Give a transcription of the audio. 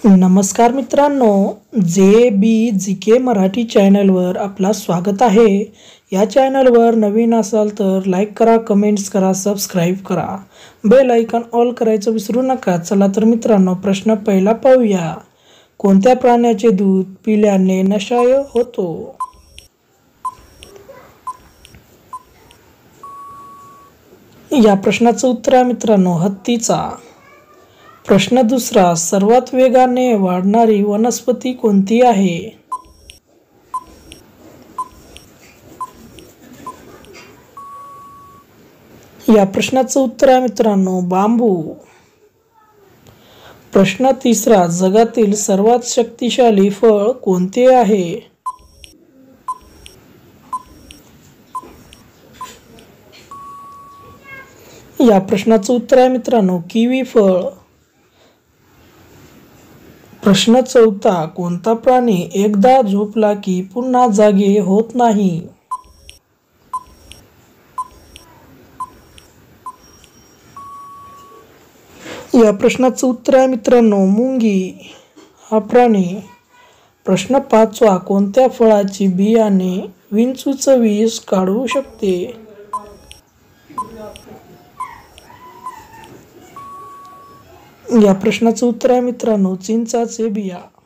नमस्कार मित्रांनो, जे बी जी के मराठी चॅनलवर आपला स्वागत आहे. या चॅनलवर नवीन असाल तर लाईक करा, कमेंट्स करा, सबस्क्राईब करा, बेल आयकॉन ऑल करायचं विसरू नका. चला तर मित्रांनो, प्रश्न पहिला पाहूया. कोणत्या प्राण्याचे दूध पिल्याने नशाय होतो? या प्रश्नाचं उत्तर आहे मित्रांनो, हत्तीचा. प्रश्न दुसरा, सर्वात वेगाने वाढणारी वनस्पती कोणती आहे? या प्रश्नाचं उत्तर आहे मित्रांनो, बांबू. प्रश्न तिसरा, जगातील सर्वात शक्तिशाली फळ कोणते आहे? या प्रश्नाचं उत्तर आहे मित्रांनो, किवी फळ. प्रश्न चौथा, कोणता प्राणी एकदा झोपला की पुन्हा जागे होत नाही? या प्रश्नाचं उत्तर आहे मित्रांनो, मुंगी हा प्राणी. प्रश्न पाचवा, कोणत्या फळाची बियाणे विंचूचं विष काढू शकते? या प्रश्नाचं उत्तर आहे मित्रांनो, चिंचाचे बिया.